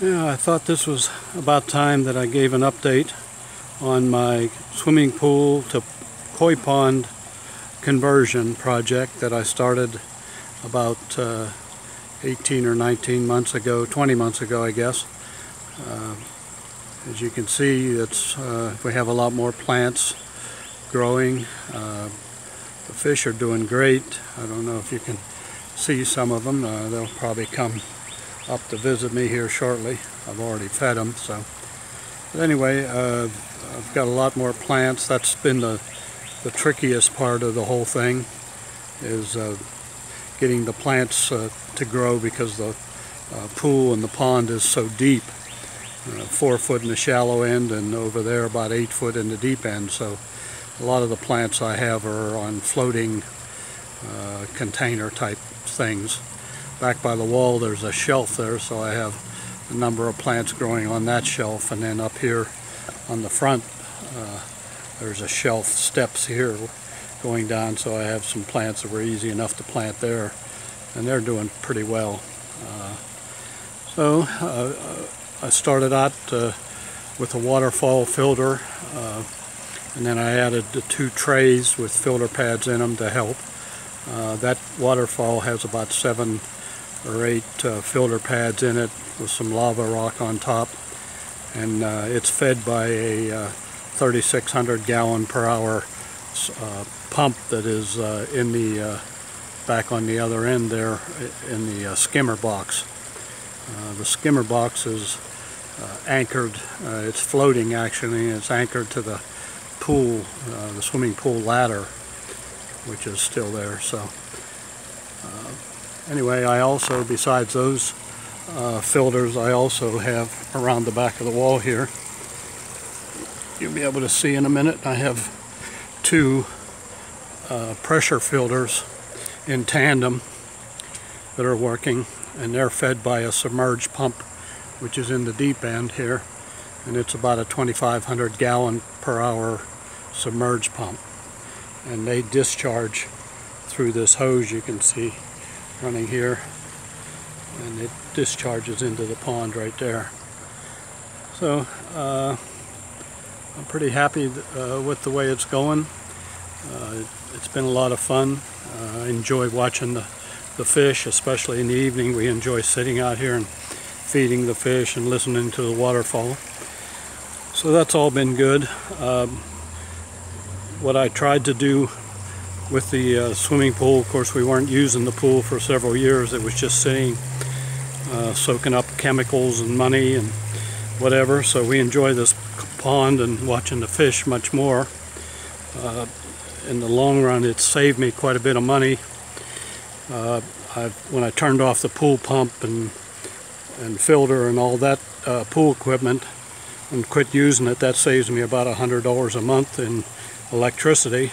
Yeah, I thought this was about time that I gave an update on my swimming pool to koi pond conversion project that I started about 18 or 19 months ago, 20 months ago I guess. As you can see, we have a lot more plants growing. The fish are doing great. I don't know if you can see some of them. They'll probably come up to visit me here shortly. I've already fed them. But anyway, I've got a lot more plants. That's been the trickiest part of the whole thing, is getting the plants to grow, because the pool and the pond is so deep. 4 foot in the shallow end, and over there about 8 foot in the deep end. So a lot of the plants I have are on floating container type things. Back by the wall there's a shelf there, so I have a number of plants growing on that shelf, and then up here on the front there's a shelf, steps here going down, so I have some plants that were easy enough to plant there, and they're doing pretty well. I started out with a waterfall filter, and then I added the 2 trays with filter pads in them to help. That waterfall has about 7 or 8 filter pads in it with some lava rock on top, and it's fed by a 3,600 gallon per hour pump that is in the back on the other end there in the skimmer box. The skimmer box is anchored, it's floating actually, and it's anchored to the pool, the swimming pool ladder, which is still there. So anyway, I also, besides those filters, I also have around the back of the wall here, you'll be able to see in a minute, I have 2 pressure filters in tandem that are working, and they're fed by a submerged pump, which is in the deep end here, and it's about a 2,500 gallon per hour submerged pump, and they discharge through this hose you can see running here, and it discharges into the pond right there. So I'm pretty happy with the way it's going. It's been a lot of fun. I enjoy watching the fish, especially in the evening. We enjoy sitting out here and feeding the fish and listening to the waterfall. So that's all been good. What I tried to do with the swimming pool, of course we weren't using the pool for several years. It was just sitting, soaking up chemicals and money and whatever. So we enjoy this pond and watching the fish much more. In the long run, it saved me quite a bit of money. When I turned off the pool pump and filter and all that pool equipment and quit using it, that saves me about $100 a month in electricity.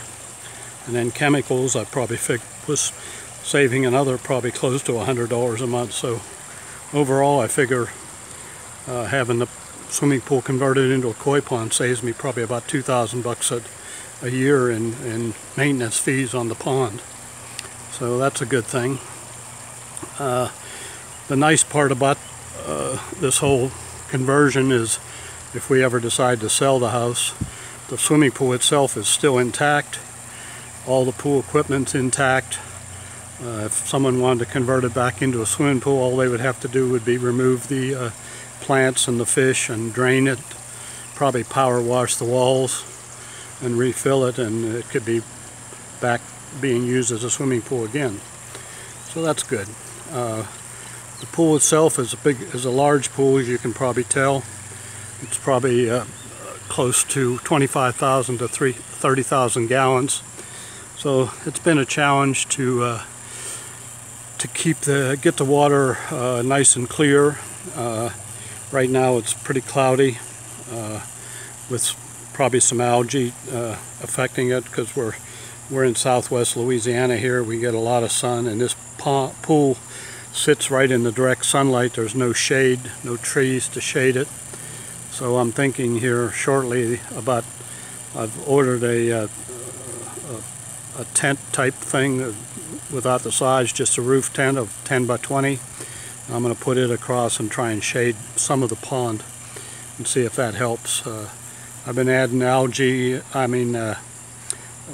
And then chemicals, I probably was saving another probably close to $100 a month. So overall, I figure having the swimming pool converted into a koi pond saves me probably about $2,000 a year in maintenance fees on the pond. So that's a good thing. The nice part about this whole conversion is, if we ever decide to sell the house, the swimming pool itself is still intact. All the pool equipment's intact. If someone wanted to convert it back into a swimming pool, all they would have to do would be remove the plants and the fish and drain it, probably power wash the walls and refill it, and it could be back being used as a swimming pool again. So that's good. The pool itself is a large pool, as you can probably tell. It's probably close to 25,000 to 30,000 gallons. So it's been a challenge to get the water nice and clear. Right now it's pretty cloudy, with probably some algae affecting it, because we're in southwest Louisiana here. We get a lot of sun, and this pool sits right in the direct sunlight. There's no shade, no trees to shade it. So I'm thinking here shortly about, I've ordered a tent type thing without the sides, just a roof tent of 10 by 20, I'm going to put it across and try and shade some of the pond and see if that helps. I've been adding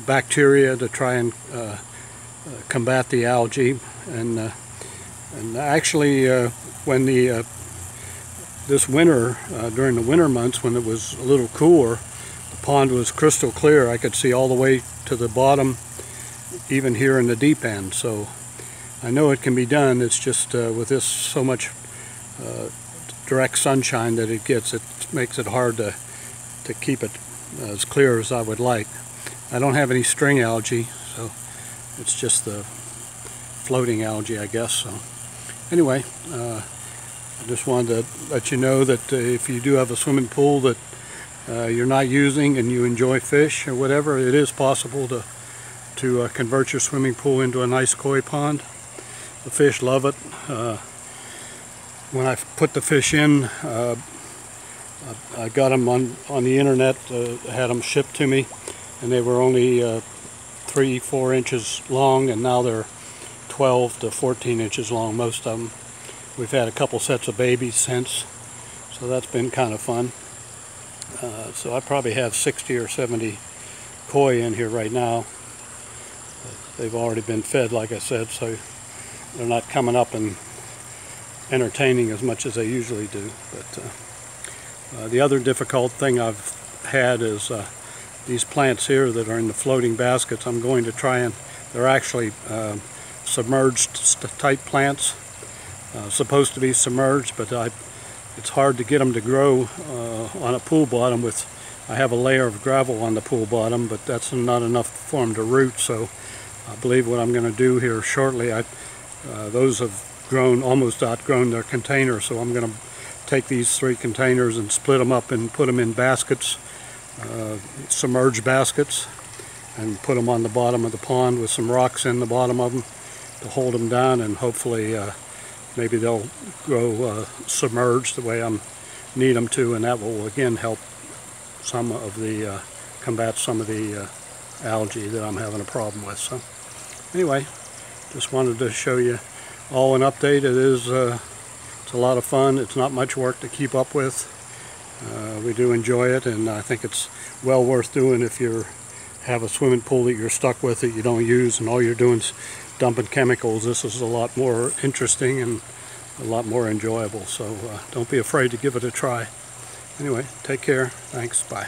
bacteria to try and combat the algae, and actually when this winter, during the winter months when it was a little cooler, the pond was crystal clear. I could see all the way to the bottom, even here in the deep end. So I know it can be done. It's just with this so much direct sunshine that it gets, it makes it hard to keep it as clear as I would like. I don't have any string algae, so it's just the floating algae, I guess. So anyway, I just wanted to let you know that if you do have a swimming pool that you're not using and you enjoy fish or whatever, it is possible to convert your swimming pool into a nice koi pond. The fish love it. When I put the fish in, I got them on the internet, had them shipped to me, and they were only 3-4 inches long, and now they're 12 to 14 inches long, most of them. We've had a couple sets of babies since, so that's been kind of fun. So I probably have 60 or 70 koi in here right now. They've already been fed, like I said, so they're not coming up and entertaining as much as they usually do. But the other difficult thing I've had is these plants here that are in the floating baskets. I'm going to try and, they're actually submerged type plants, supposed to be submerged, but it's hard to get them to grow on a pool bottom with, I have a layer of gravel on the pool bottom, but that's not enough for them to root. So I believe what I'm going to do here shortly, those have almost outgrown their container, so I'm going to take these 3 containers and split them up and put them in baskets, submerged baskets, and put them on the bottom of the pond with some rocks in the bottom of them to hold them down, and hopefully maybe they'll grow submerged the way I need them to, and that will again help some of the combat some of the algae that I'm having a problem with. So anyway, just wanted to show you all an update. It is it's a lot of fun. It's not much work to keep up with. We do enjoy it, and I think it's well worth doing if you have a swimming pool that you're stuck with that you don't use and all you're doing is dumping chemicals. This is a lot more interesting and a lot more enjoyable, so don't be afraid to give it a try. Anyway, take care. Thanks. Bye.